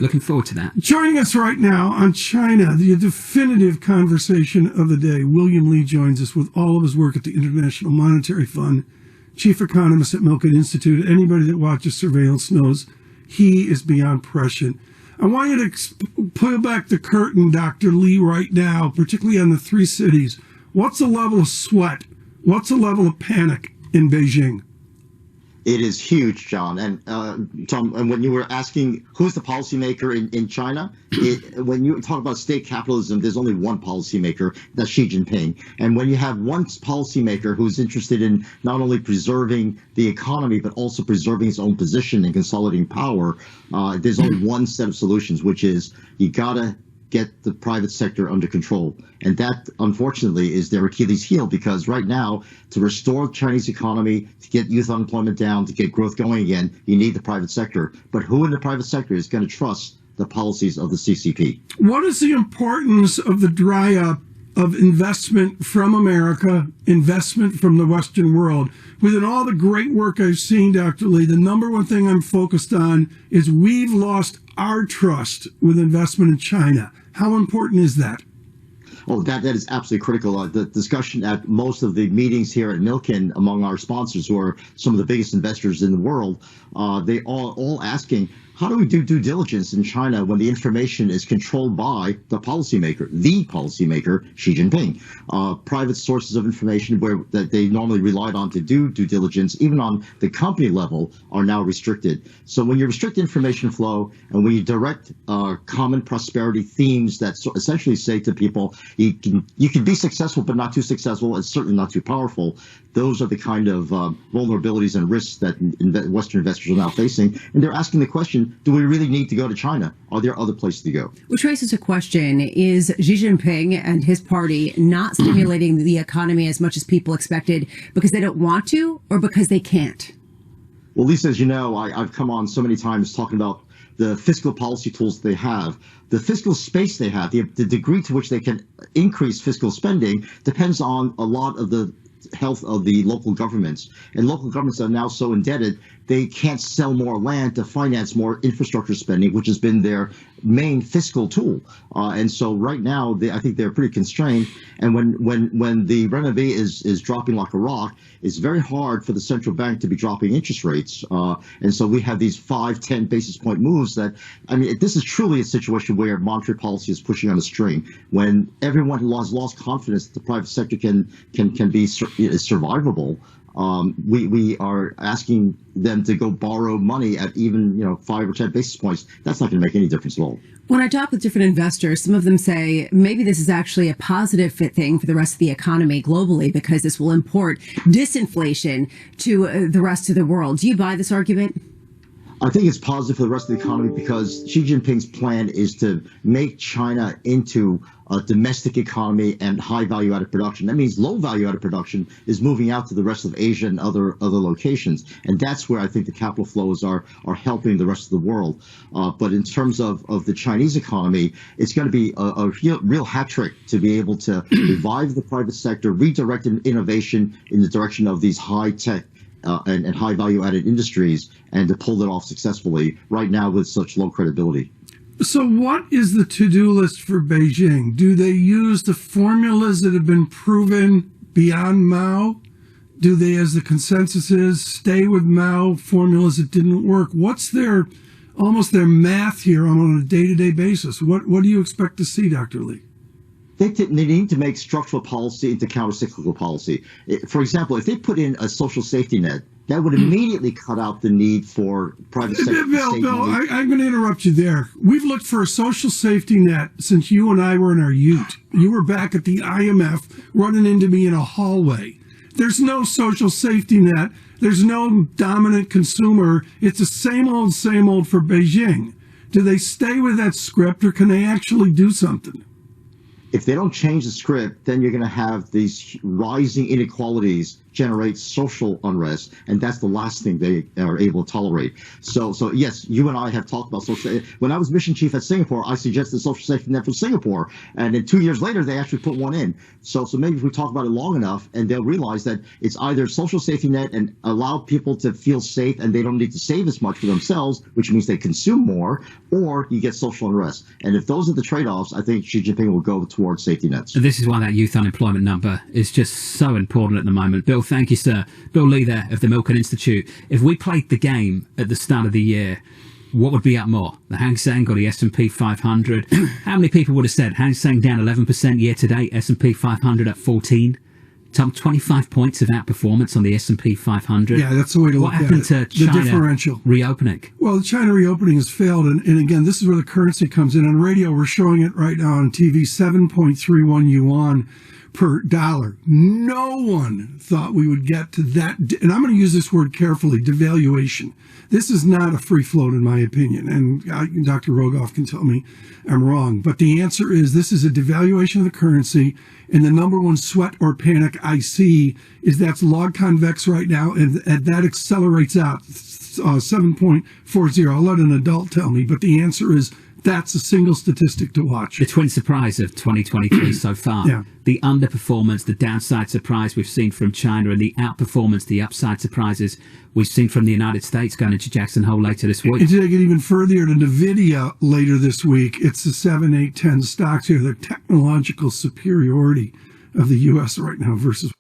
Looking forward to that. Joining us right now on China, the definitive conversation of the day, William Lee joins us with all of his work at the International Monetary Fund, chief economist at Milken Institute. Anybody that watches Surveillance knows he is beyond prescient. I want you to pull back the curtain, Dr. Lee, right now, particularly on the three cities. What's the level of sweat? What's the level of panic in Beijing? It is huge, John. And Tom, and when you were asking who's the policymaker in China, when you talk about state capitalism, there's only one policymaker, that's Xi Jinping. And when you have one policymaker who's interested in not only preserving the economy, but also preserving his own position and consolidating power, there's only one set of solutions, which is you gotta get the private sector under control. And that, unfortunately, is their Achilles heel, because right now, to restore the Chinese economy, to get youth unemployment down, to get growth going again, you need the private sector. But who in the private sector is going to trust the policies of the CCP? What is the importance of the dry up of investment from America, investment from the Western world? Within all the great work I've seen, Dr. Lee, the number one thing I'm focused on is we've lost our trust with investment in China. How important is that? Oh, that is absolutely critical. The discussion at most of the meetings here at Milken among our sponsors, who are some of the biggest investors in the world, they all asking, how do we do due diligence in China when the information is controlled by the policymaker, Xi Jinping? Private sources of information that they normally relied on to do due diligence, even on the company level, are now restricted. So when you restrict information flow and when you direct common prosperity themes that essentially say to people, you can be successful but not too successful and certainly not too powerful, those are the kind of vulnerabilities and risks that Western investors are now facing. And they're asking the question, do we really need to go to China? Are there other places to go? Which raises a question. Is Xi Jinping and his party not stimulating the economy as much as people expected because they don't want to or because they can't? Well, Lisa, as you know, I've come on so many times talking about the fiscal policy tools they have. The fiscal space they have, the degree to which they can increase fiscal spending depends on a lot of the health of the local governments. And local governments are now so indebted, they can't sell more land to finance more infrastructure spending, which has been their main fiscal tool. And so right now, I think they're pretty constrained. And when the renminbi is dropping like a rock, it's very hard for the central bank to be dropping interest rates. And so we have these 5-10 basis point moves that, I mean, this is truly a situation where monetary policy is pushing on a string. When everyone has lost confidence that the private sector can be survivable, we are asking them to go borrow money at even 5 or 10 basis points. That's not going to make any difference at all. When I talk with different investors, some of them say maybe this is actually a positive fit thing for the rest of the economy globally because this will import disinflation to the rest of the world. Do you buy this argument? I think it's positive for the rest of the economy because Xi Jinping's plan is to make China into a domestic economy and high value-added production. That means low value-added production is moving out to the rest of Asia and other locations. And that's where I think the capital flows are helping the rest of the world. But in terms of the Chinese economy, it's going to be a real hat trick to be able to revive the private sector, redirect innovation in the direction of these high-tech and high value-added industries, and to pull that off successfully right now with such low credibility. So what is the to-do list for Beijing? Do they use the formulas that have been proven beyond Mao? Do they, as the consensus is, stay with Mao formulas that didn't work? What's their math here on a day-to-day basis? What do you expect to see, Dr. Lee? They need to make structural policy into countercyclical policy. For example, if they put in a social safety net, that would immediately cut out the need for private sector. Bill, I'm going to interrupt you there. We've looked for a social safety net since you and I were in our youth. You were back at the IMF running into me in a hallway. There's no social safety net. There's no dominant consumer. It's the same old for Beijing. Do they stay with that script or can they actually do something? If they don't change the script, then you're going to have these rising inequalities generate social unrest, and that's the last thing they are able to tolerate. So yes, you and I have talked about social. When I was mission chief at Singapore, I suggested social safety net for Singapore, and then 2 years later, they actually put one in. So maybe if we talk about it long enough, and they'll realize that it's either social safety net and allow people to feel safe, and they don't need to save as much for themselves, which means they consume more, or you get social unrest. And if those are the trade-offs, I think Xi Jinping will go towards safety nets. This is why that youth unemployment number is just so important at the moment. Bill, thank you, sir. Bill Lee there of the Milken Institute. If we played the game at the start of the year, what would be up more? The Hang Seng or the S&P 500? How many people would have said Hang Seng down 11% year to date, S&P 500 at 14? Some 25 points of outperformance on the S&P 500. Yeah, that's the way to look at it. What happened to China the differential reopening? Well, the China reopening has failed. And again, this is where the currency comes in. On radio, we're showing it right now on TV, 7.31 yuan per dollar. No one thought we would get to that. And I'm going to use this word carefully, devaluation. This is not a free float, in my opinion. And Dr. Rogoff can tell me I'm wrong. But the answer is this is a devaluation of the currency. And the number one sweat or panic I see is that's log convex right now. And that accelerates out 7.40. I'll let an adult tell me. But the answer is that's a single statistic to watch. The twin surprise of 2023 so far. Yeah. The underperformance, the downside surprise we've seen from China, and the outperformance, the upside surprises we've seen from the United States going into Jackson Hole later this week. And to take it even further to NVIDIA later this week, it's the 7, 8, 10 stocks here, the technological superiority of the U.S. right now versus